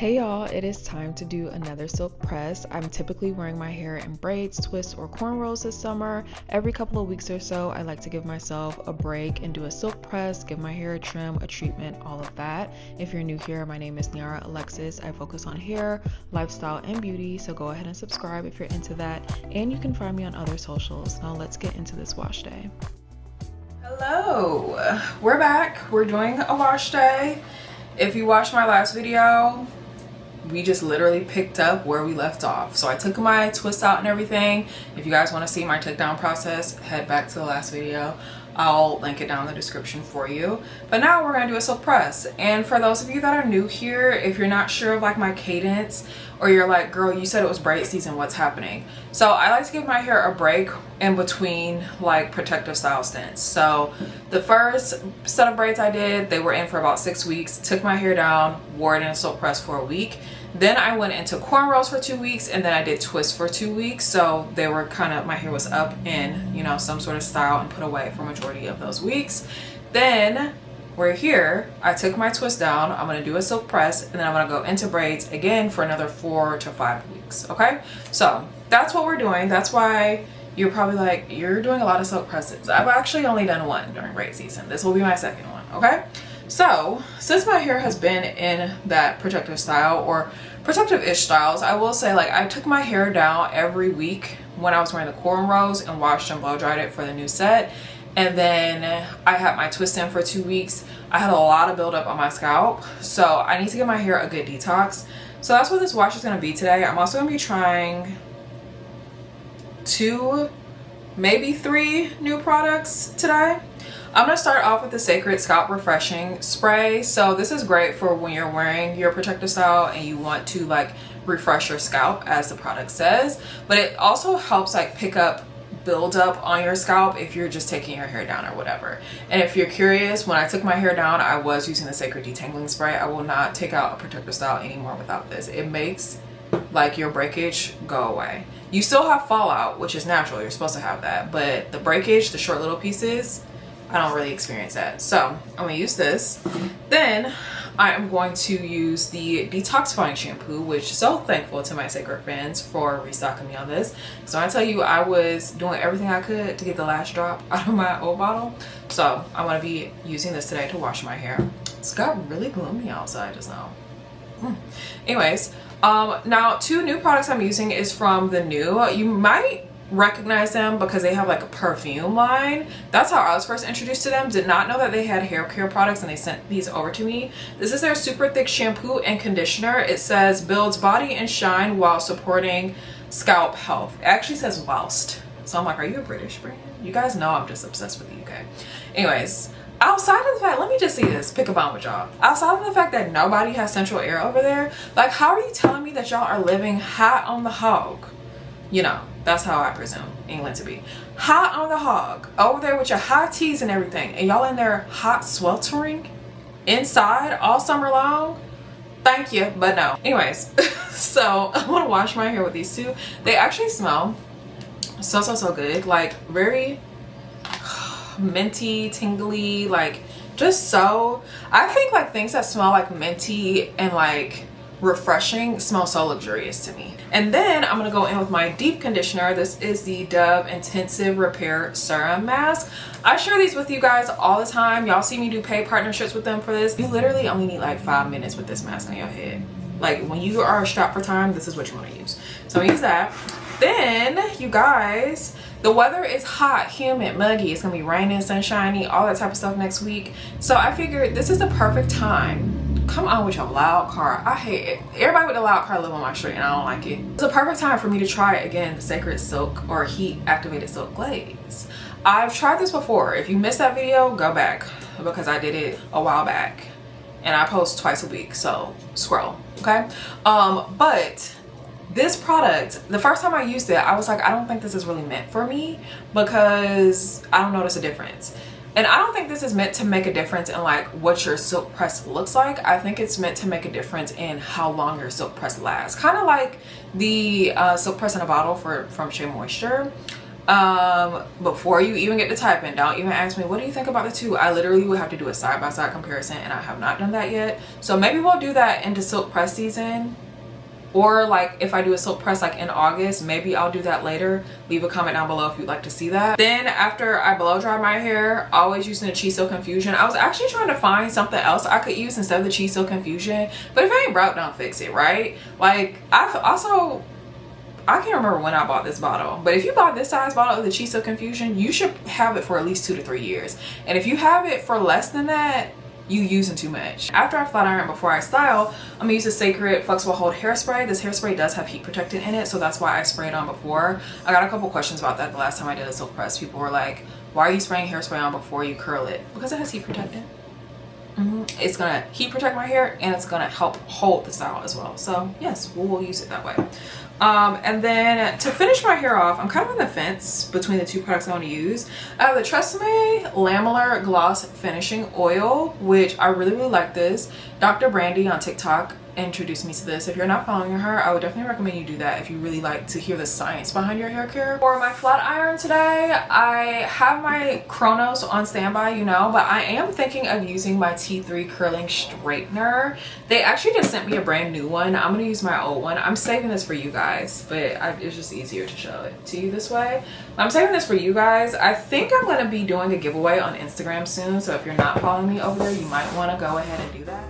Hey y'all, it is time to do another silk press. I'm typically wearing my hair in braids, twists, or cornrows this summer. Every couple of weeks or so, I like to give myself a break and do a silk press, give my hair a trim, a treatment, all of that. If you're new here, my name is Niara Alexis. I focus on hair, lifestyle, and beauty, so go ahead and subscribe if you're into that. And you can find me on other socials. Now let's get into this wash day. Hello, we're back. We're doing a wash day. If you watched my last video, we just literally picked up where we left off. So I took my twists out and everything. If you guys want to see my takedown process, head back to the last video. I'll link it down in the description for you. But now we're gonna do a silk press. And for those of you that are new here, if you're not sure of like my cadence, or you're like, girl, you said it was braid season, what's happening? So I like to give my hair a break in between like protective style stints. So the first set of braids I did, they were in for about 6 weeks, took my hair down, wore it in a silk press for a week. Then I went into cornrows for 2 weeks, and then I did twists for 2 weeks. So they were kind of, my hair was up in, you know, some sort of style and put away for majority of those weeks. Then we're here, I took my twist down, I'm gonna do a silk press, and then I'm gonna go into braids again for another 4 to 5 weeks, okay? So that's what we're doing. That's why you're probably like, you're doing a lot of silk presses. I've actually only done one during braid season. This will be my second one, okay? So since my hair has been in that protective style or protective-ish styles, I will say, like, I took my hair down every week when I was wearing the cornrows and washed and blow dried it for the new set. And then I had my twist in for 2 weeks. I had a lot of buildup on my scalp, so I need to give my hair a good detox. So that's what this wash is going to be today. I'm also going to be trying 2, maybe 3 new products today. I'm going to start off with the Sacred Scalp Refreshing Spray. So this is great for when you're wearing your protective style and you want to like refresh your scalp, as the product says. But it also helps like pick up buildup on your scalp if you're just taking your hair down or whatever. And if you're curious, when I took my hair down, I was using the Sacred Detangling Spray. I will not take out a protective style anymore without this. It makes like your breakage go away. You still have fallout, which is natural. You're supposed to have that. But the breakage, the short little pieces, I don't really experience that. So I'm gonna use this. Then I am going to use the detoxifying shampoo, which is so thankful to my Sacred fans for restocking me on this. So I tell you, I was doing everything I could to get the last drop out of my old bottle. So I'm gonna be using this today to wash my hair. It's got really gloomy outside just now. Anyways, now 2 new products I'm using is from the new. You might recognize them because they have like a perfume line. That's how I was first introduced to them. Did not know that they had hair care products, and they sent these over to me. This is their super thick shampoo and conditioner. It says builds body and shine while supporting scalp health. It actually says whilst. So I'm like, are you a British brand? You guys know I'm just obsessed with the UK. Anyways, outside of the fact, let me just see this, pick a bond with y'all. Outside of the fact that nobody has central air over there, like, how are you telling me that y'all are living hot on the hog? You know, that's how I presume England to be. Hot on the hog, over there with your hot teas and everything, and y'all in there hot sweltering inside all summer long? Thank you, but no. Anyways, so I want to wash my hair with these 2. They actually smell so good. Like, very minty, tingly, like, just so, I think like things that smell like minty and like refreshing smell so luxurious to me. And then I'm gonna go in with my deep conditioner. This is the Dove Intensive Repair Serum Mask. I share these with you guys all the time. Y'all see me do paid partnerships with them for this. You literally only need like 5 minutes with this mask on your head. Like, when you are strapped for time, this is what you want to use. So I use that. Then you guys, the weather is hot, humid, muggy. It's gonna be raining, sunshiny, all that type of stuff next week. So I figured this is the perfect time. Come on with your loud car. I hate it. Everybody with a loud car live on my street and I don't like it. It's a perfect time for me to try again the Sacred Silk or Heat Activated Silk Glaze. I've tried this before. If you missed that video, go back because I did it a while back and I post twice a week, so scroll, okay? But this product, the first time I used it, I was like, I don't think this is really meant for me because I don't notice a difference. And I don't think this is meant to make a difference in like what your silk press looks like. I think it's meant to make a difference in how long your silk press lasts. Kind of like the silk press in a bottle from Shea Moisture. Before you even get to typing, don't even ask me what do you think about the two. I literally would have to do a side-by-side comparison, and I have not done that yet. So maybe we'll do that into silk press season, or like if I do a silk press like in August, maybe I'll do that later. Leave a comment down below if you'd like to see that. Then after I blow dry my hair, always using the Cheese Silk Infusion. I was actually trying to find something else I could use instead of the Cheese Silk Infusion, but if it ain't broke, don't fix it, right? Like I can't remember when I bought this bottle, but if you bought this size bottle of the Cheese Silk Infusion, you should have it for at least 2 to 3 years. And if you have it for less than that, you using too much. After I flat iron before I style, I'm gonna use the Sacred Flexible Hold Hairspray. This hairspray does have heat protectant in it, so that's why I sprayed on before. I got a couple questions about that the last time I did a silk press. People were like, why are you spraying hairspray on before you curl it? Because it has heat protectant. It's gonna heat protect my hair, and it's gonna help hold the style as well. So yes, we'll use it that way. And then to finish my hair off, I'm kind of on the fence between the two products I want to use. I have the Tresemme Lamellar Gloss Finishing Oil, which I really like this. Dr. Brandy on TikTok introduced me to this. If you're not following her, I would definitely recommend you do that if you really like to hear the science behind your hair care. For my flat iron today, I have my Chronos on standby, you know, but I am thinking of using my T3 curling straightener. They actually just sent me a brand new one. I'm gonna use my old one. I'm saving this for you guys, but it's just easier to show it to you this way. I'm saving this for you guys. I think I'm gonna be doing a giveaway on Instagram soon, so if you're not following me over there, you might want to go ahead and do that.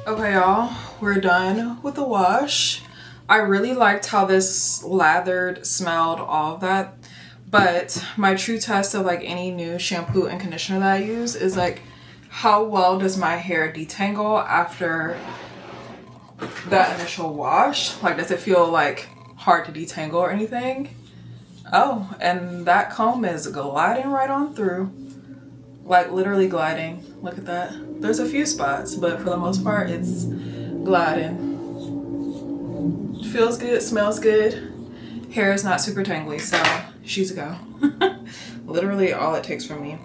Okay, y'all, we're done with the wash. I really liked how this lathered smelled, all of that, but my true test of like any new shampoo and conditioner that I use is like, how well does my hair detangle after that initial wash? Like, does it feel like hard to detangle or anything? Oh, and that comb is gliding right on through. Like literally gliding. Look at that. There's a few spots, but for the most part, it's gliding. Feels good, smells good. Hair is not super tangly, so she's a go. Literally all it takes from me.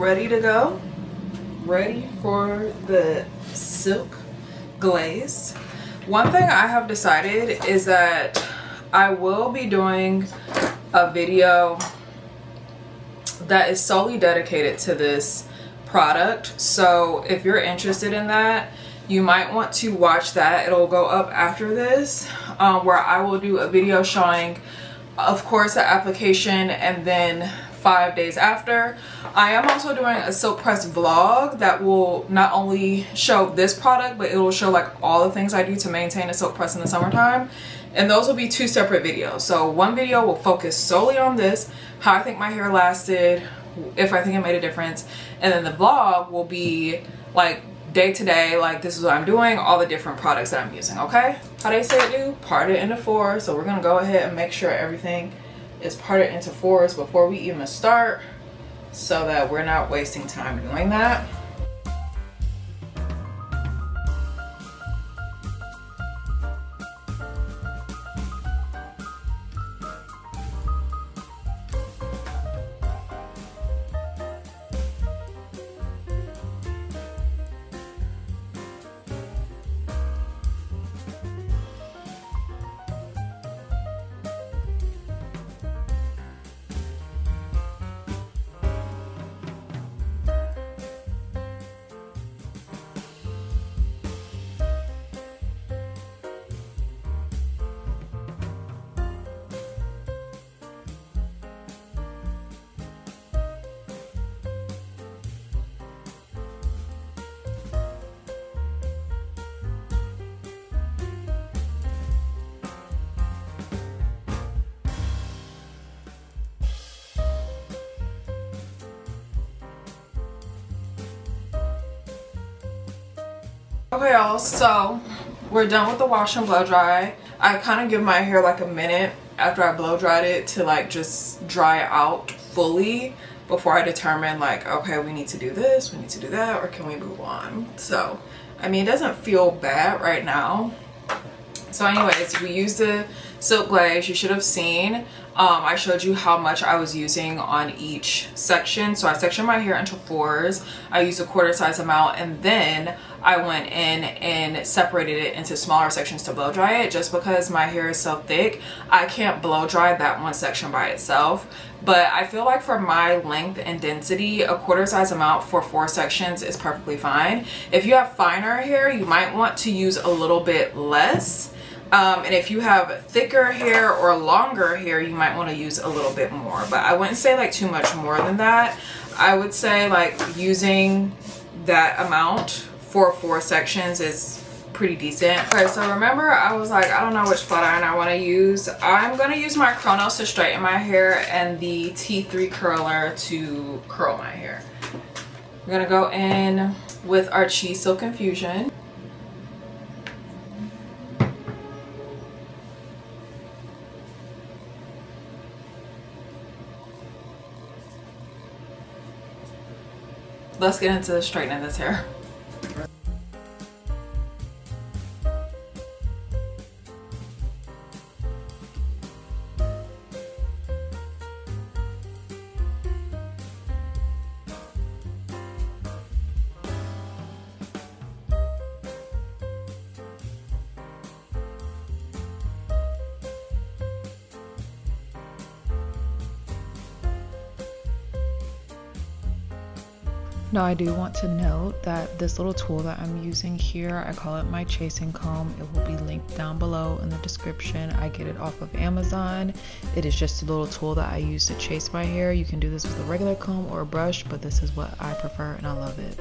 ready to go. Ready for the silk glaze. One thing I have decided is that I will be doing a video that is solely dedicated to this product. So if you're interested in that, you might want to watch that. It'll go up after this, where I will do a video showing, of course, the application, and then 5 days after. I am also doing a silk press vlog that will not only show this product, but it will show like all the things I do to maintain a silk press in the summertime. And those will be 2 separate videos. So one video will focus solely on this, how I think my hair lasted, if I think it made a difference. And then the vlog will be like day to day, like this is what I'm doing, all the different products that I'm using, okay? How they say it do, part it into 4. So we're gonna go ahead and make sure everything is parted into 4s before we even start, so that we're not wasting time doing that. Okay y'all, so we're done with the wash and blow dry. I kind of give my hair like a minute after I blow dried it to like just dry out fully before I determine like, okay, we need to do this, we need to do that, or can we move on? So I mean, it doesn't feel bad right now. So anyways, we used the silk glaze. You should have seen, I showed you how much I was using on each section. So I sectioned my hair into 4s. I used a 1/4 size amount, and then I went in and separated it into smaller sections to blow dry it, just because my hair is so thick. I can't blow dry that one section by itself. But I feel like for my length and density, a 1/4 size amount for 4 sections is perfectly fine. If you have finer hair, you might want to use a little bit less. And if you have thicker hair or longer hair, you might want to use a little bit more. But I wouldn't say like too much more than that. I would say like using that amount for 4 sections is pretty decent. Okay, so remember I was like, I don't know which flat iron I want to use. I'm going to use my Chronos to straighten my hair and the T3 curler to curl my hair. We're going to go in with our Cheese Silk Infusion. Let's get into straightening this hair. Now I do want to note that this little tool that I'm using here, I call it my chasing comb. It will be linked down below in the description. I get it off of Amazon. It is just a little tool that I use to chase my hair. You can do this with a regular comb or a brush, but this is what I prefer and I love it.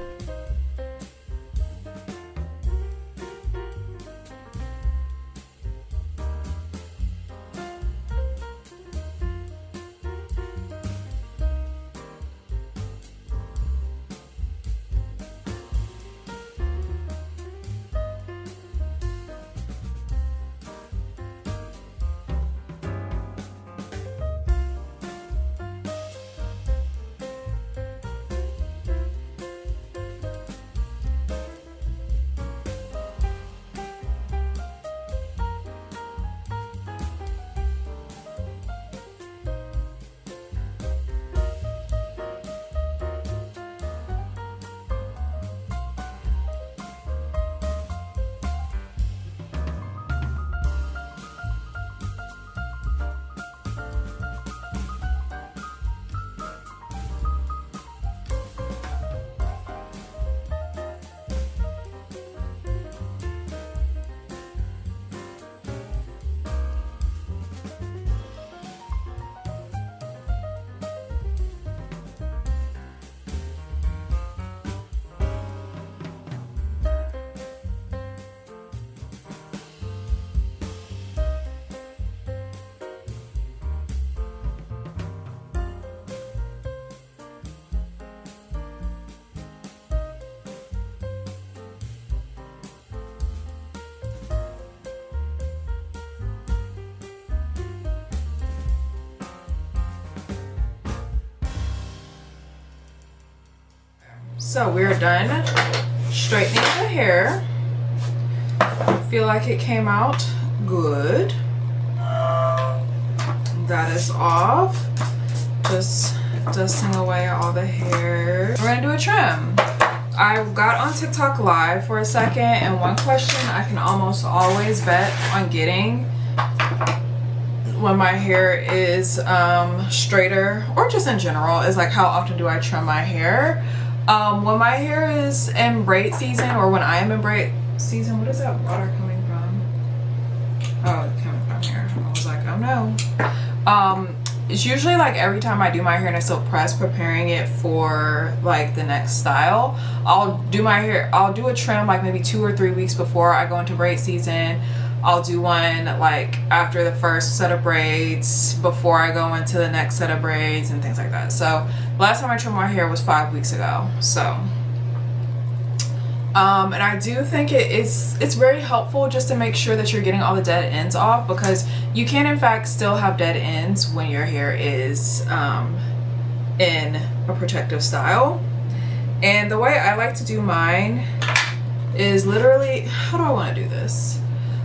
So we're done straightening the hair. I feel like it came out good. That is off. Just dusting away all the hair. We're gonna do a trim. I got on TikTok live for a second, and one question I can almost always bet on getting when my hair is straighter, or just in general, is like, how often do I trim my hair? When my hair is in braid season, or when I am in braid season, what is that water coming from? Oh, it's coming from here. I was like, oh no. It's usually like every time I do my hair in a silk press, preparing it for like the next style, I'll do my hair, I'll do a trim like maybe 2 or 3 weeks before I go into braid season. I'll do one like after the first set of braids, before I go into the next set of braids and things like that. So last time I trimmed my hair was 5 weeks ago. So and I do think it's very helpful just to make sure that you're getting all the dead ends off, because you can in fact still have dead ends when your hair is in a protective style. And the way I like to do mine is literally, how do I want to do this?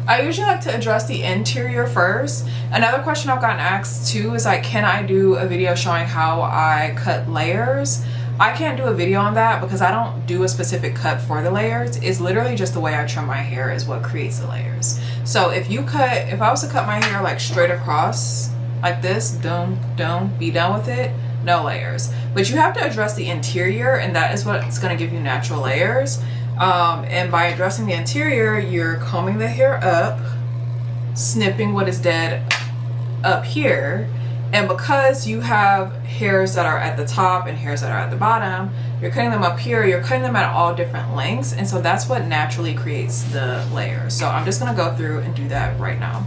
I usually like to address the interior first. Another question I've gotten asked too is like, can I do a video showing how I cut layers? I can't do a video on that because I don't do a specific cut for the layers. It's literally just the way I trim my hair is what creates the layers. So if I was to cut my hair like straight across like this, be done with it, no layers. But you have to address the interior, and that is what's going to give you natural layers. And by addressing the interior, you're combing the hair up, snipping what is dead up here. And because you have hairs that are at the top and hairs that are at the bottom, you're cutting them up here, you're cutting them at all different lengths. And so that's what naturally creates the layers. So I'm just gonna go through and do that right now.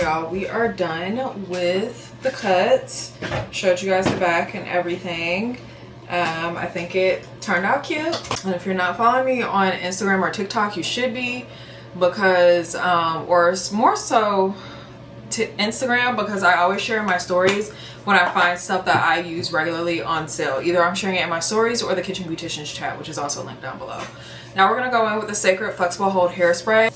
Y'all, we are done with the cut. Showed you guys the back and everything. I think it turned out cute, and if you're not following me on Instagram or TikTok, you should be, because or more so to Instagram, because I always share in my stories when I find stuff that I use regularly on sale. Either I'm sharing it in my stories or the Kitchen Beauticians chat, which is also linked down below. Now we're gonna go in with the Sacred Flexible Hold Hairspray.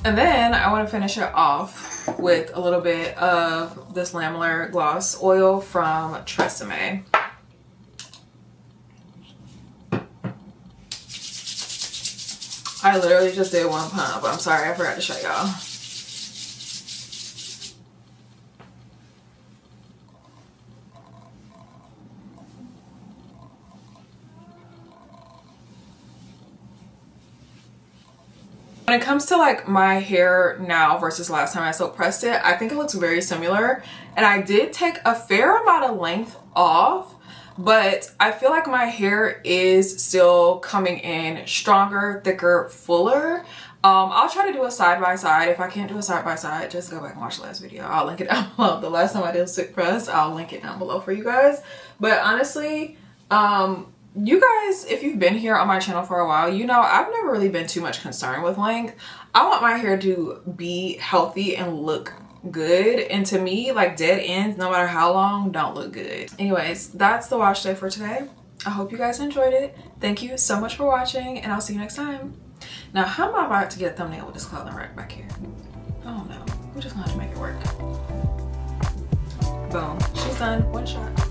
And then I want to finish it off with a little bit of this lamellar gloss oil from Tresemme. I literally just did one pump. I'm sorry, I forgot to show y'all. When it comes to like my hair now versus last time I silk pressed it, I think it looks very similar. And I did take a fair amount of length off, but I feel like my hair is still coming in stronger, thicker, fuller. I'll try to do a side by side. If I can't do a side by side, just go back and watch the last video. I'll link it down below. The last time I did a silk press, I'll link it down below for you guys. But honestly, you guys, if you've been here on my channel for a while, you know I've never really been too much concerned with length. I want my hair to be healthy and look good, and to me, like, dead ends, no matter how long, don't look good. Anyways, that's the wash day for today. I hope you guys enjoyed it. Thank you so much for watching, and I'll see you next time. Now, how am I about to get a thumbnail with this clothing rack back here? I don't know. We're just gonna have to make it work. Boom. She's done. One shot.